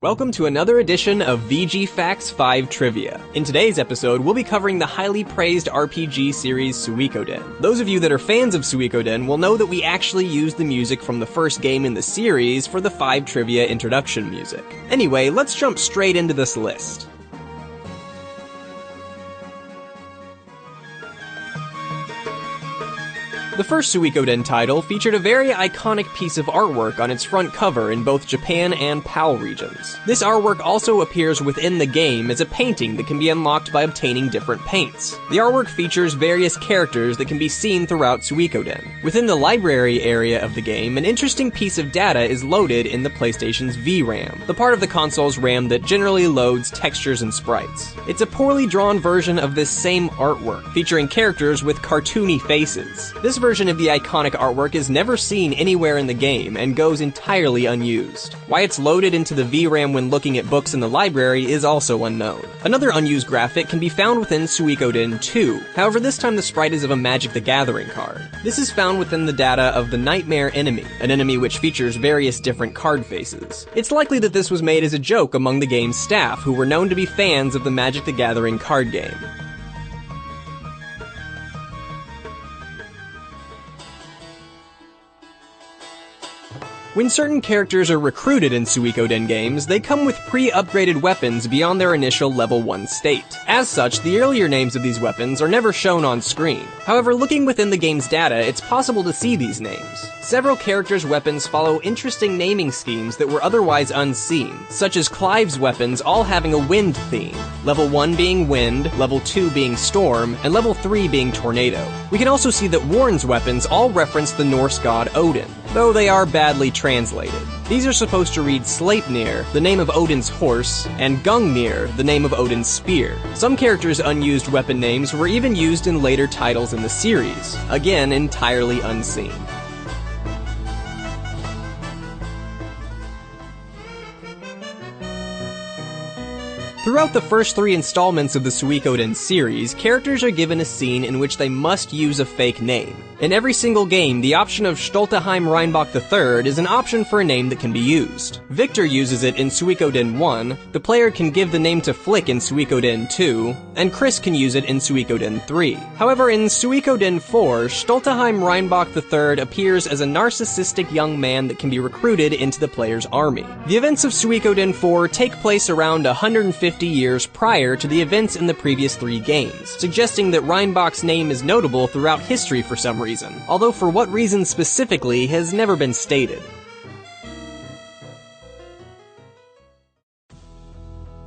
Welcome to another edition of VGFacts 5 Trivia. In today's episode, we'll be covering the highly praised RPG series Suikoden. Those of you that are fans of Suikoden will know that we actually used the music from the first game in the series for the 5 Trivia introduction music. Anyway, let's jump straight into this list. The first Suikoden title featured a very iconic piece of artwork on its front cover in both Japan and PAL regions. This artwork also appears within the game as a painting that can be unlocked by obtaining different paints. The artwork features various characters that can be seen throughout Suikoden. Within the library area of the game, an interesting piece of data is loaded in the PlayStation's VRAM, the part of the console's RAM that generally loads textures and sprites. It's a poorly drawn version of this same artwork, featuring characters with cartoony faces. This version of the iconic artwork is never seen anywhere in the game and goes entirely unused. Why it's loaded into the VRAM when looking at books in the library is also unknown. Another unused graphic can be found within Suikoden 2. However, this time the sprite is of a Magic the Gathering card. This is found within the data of the Nightmare enemy, an enemy which features various different card faces. It's likely that this was made as a joke among the game's staff, who were known to be fans of the Magic the Gathering card game. When certain characters are recruited in Suikoden games, they come with pre-upgraded weapons beyond their initial level 1 state. As such, the earlier names of these weapons are never shown on screen. However, looking within the game's data, it's possible to see these names. Several characters' weapons follow interesting naming schemes that were otherwise unseen, such as Clive's weapons all having a wind theme, level 1 being wind, level 2 being storm, and level 3 being tornado. We can also see that Warren's weapons all reference the Norse god Odin, though they are badly translated. These are supposed to read Sleipnir, the name of Odin's horse, and Gungnir, the name of Odin's spear. Some characters' unused weapon names were even used in later titles in the series, again entirely unseen. Throughout the first 3 installments of the Suikoden series, characters are given a scene in which they must use a fake name. In every single game, the option of Stolteheim Reinbach III is an option for a name that can be used. Victor uses it in Suikoden 1, the player can give the name to Flick in Suikoden 2, and Chris can use it in Suikoden 3. However, in Suikoden 4, Stolteheim Reinbach III appears as a narcissistic young man that can be recruited into the player's army. The events of Suikoden 4 take place around 150 years prior to the events in the previous 3 games, suggesting that Reinbach's name is notable throughout history for some reason, although for what reason specifically has never been stated.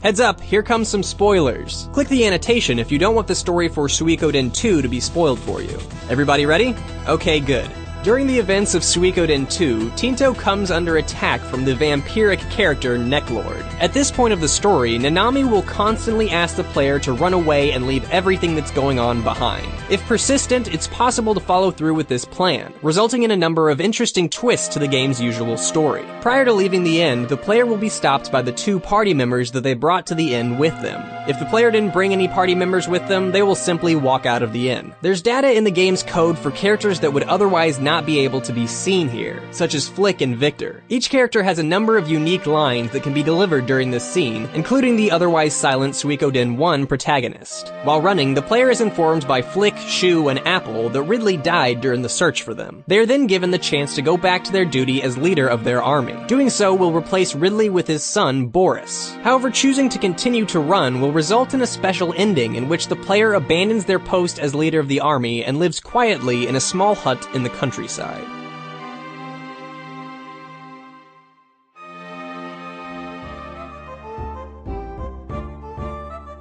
Heads up, here comes some spoilers. Click the annotation if you don't want the story for Suikoden 2 to be spoiled for you. Everybody ready? Okay, good. During the events of Suikoden 2, Tinto comes under attack from the vampiric character Necklord. At this point of the story, Nanami will constantly ask the player to run away and leave everything that's going on behind. If persistent, it's possible to follow through with this plan, resulting in a number of interesting twists to the game's usual story. Prior to leaving the inn, the player will be stopped by the 2 party members that they brought to the inn with them. If the player didn't bring any party members with them, they will simply walk out of the inn. There's data in the game's code for characters that would otherwise not be able to be seen here, such as Flick and Victor. Each character has a number of unique lines that can be delivered during this scene, including the otherwise silent Suikoden 1 protagonist. While running, the player is informed by Flick, Shu, and Apple that Ridley died during the search for them. They are then given the chance to go back to their duty as leader of their army. Doing so will replace Ridley with his son, Boris. However, choosing to continue to run will result in a special ending in which the player abandons their post as leader of the army and lives quietly in a small hut in the countryside.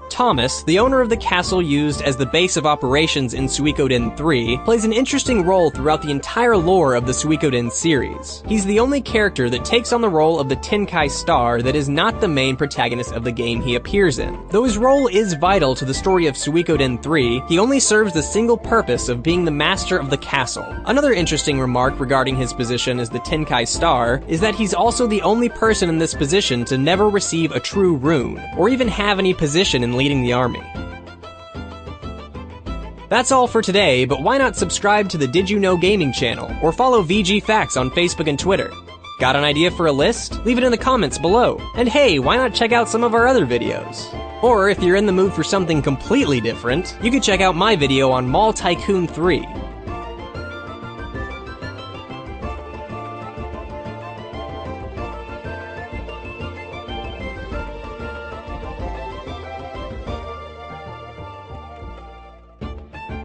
Thomas, the owner of the castle used as the base of operations in Suikoden 3, plays an interesting role throughout the entire lore of the Suikoden series. He's the only character that takes on the role of the Tenkai Star that is not the main protagonist of the game he appears in. Though his role is vital to the story of Suikoden 3, he only serves the single purpose of being the master of the castle. Another interesting remark regarding his position as the Tenkai Star is that he's also the only person in this position to never receive a true rune, or even have any position in leading the army. That's all for today, but why not subscribe to the Did You Know Gaming channel, or follow VGFacts on Facebook and Twitter? Got an idea for a list? Leave it in the comments below. And hey, why not check out some of our other videos? Or if you're in the mood for something completely different, you could check out my video on Mall Tycoon 3.